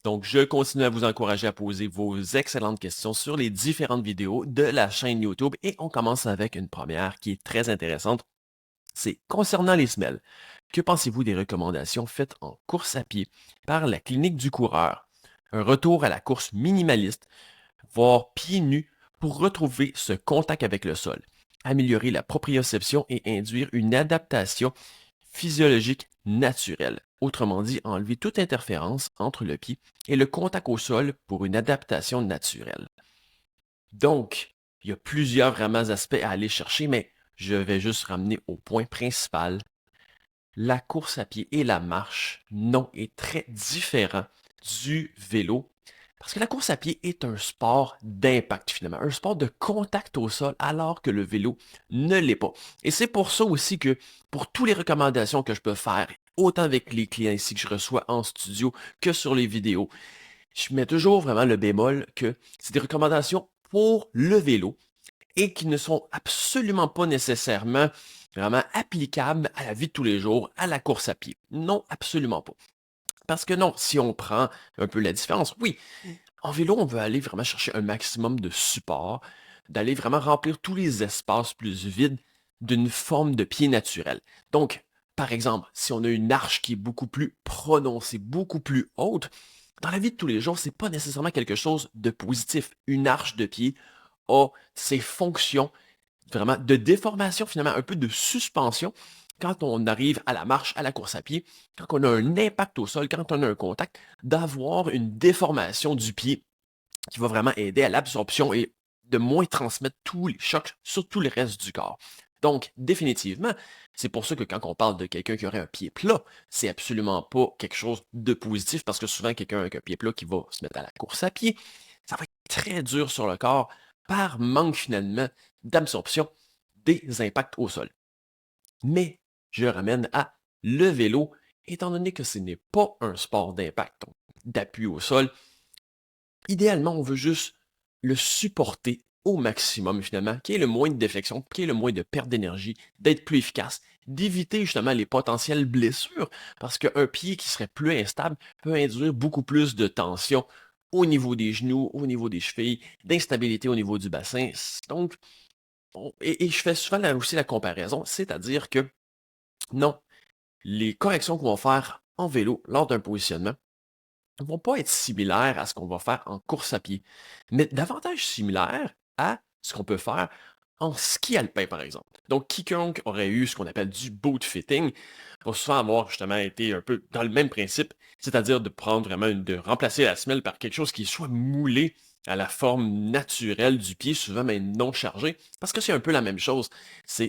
Donc, je continue à vous encourager à poser vos excellentes questions sur les différentes vidéos de la chaîne YouTube et on commence avec une première qui est très intéressante. C'est concernant les semelles. Que pensez-vous des recommandations faites en course à pied par la clinique du coureur? Un retour à la course minimaliste, voire pieds nus pour retrouver ce contact avec le sol, améliorer la proprioception et induire une adaptation physiologique naturelle. Autrement dit, enlever toute interférence entre le pied et le contact au sol pour une adaptation naturelle. Donc, il y a plusieurs vraiment aspects à aller chercher, mais je vais juste ramener au point principal. La course à pied et la marche, non, est très différent du vélo. Parce que la course à pied est un sport d'impact finalement, un sport de contact au sol, alors que le vélo ne l'est pas. Et c'est pour ça aussi que pour toutes les recommandations que je peux faire, autant avec les clients ici que je reçois en studio que sur les vidéos, je mets toujours vraiment le bémol que c'est des recommandations pour le vélo et qui ne sont absolument pas nécessairement vraiment applicables à la vie de tous les jours, à la course à pied. Non, absolument pas. Parce que non, si on prend un peu la différence, oui, en vélo, on veut aller vraiment chercher un maximum de support, d'aller vraiment remplir tous les espaces plus vides d'une forme de pied naturel. Donc, par exemple, si on a une arche qui est beaucoup plus prononcée, beaucoup plus haute, dans la vie de tous les jours, c'est pas nécessairement quelque chose de positif. Une arche de pied a ses fonctions vraiment de déformation, finalement, un peu de suspension quand on arrive à la marche, à la course à pied, quand on a un impact au sol, quand on a un contact, d'avoir une déformation du pied qui va vraiment aider à l'absorption et de moins transmettre tous les chocs sur tout le reste du corps. Donc, définitivement, c'est pour ça que quand on parle de quelqu'un qui aurait un pied plat, c'est absolument pas quelque chose de positif parce que souvent, quelqu'un avec un pied plat qui va se mettre à la course à pied, ça va être très dur sur le corps par manque finalement d'absorption des impacts au sol. Mais je ramène à le vélo, étant donné que ce n'est pas un sport d'impact, donc d'appui au sol, idéalement, on veut juste le supporter au maximum finalement, qu'il y ait le moins de déflexion, qu'il y ait le moins de perte d'énergie, d'être plus efficace, d'éviter justement les potentielles blessures, parce qu'un pied qui serait plus instable peut induire beaucoup plus de tension au niveau des genoux, au niveau des chevilles, d'instabilité au niveau du bassin. Donc, et je fais souvent là aussi la comparaison, c'est-à-dire que non, les corrections qu'on va faire en vélo lors d'un positionnement ne vont pas être similaires à ce qu'on va faire en course à pied, mais davantage similaires à ce qu'on peut faire en ski alpin, par exemple. Donc, quiconque aurait eu ce qu'on appelle du boot fitting va souvent avoir justement été un peu dans le même principe, c'est-à-dire de prendre vraiment de remplacer la semelle par quelque chose qui soit moulé à la forme naturelle du pied, souvent mais non chargé, parce que c'est un peu la même chose.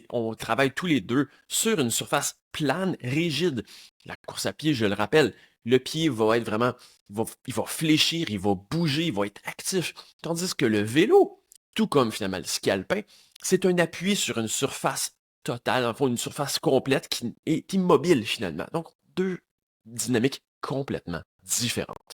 On travaille tous les deux sur une surface plane, rigide. La course à pied, je le rappelle, le pied va être vraiment, il va fléchir, il va bouger, il va être actif. Tandis que le vélo, tout comme finalement le ski alpin, c'est un appui sur une surface totale, enfin une surface complète qui est immobile finalement. Donc, deux dynamiques complètement différentes.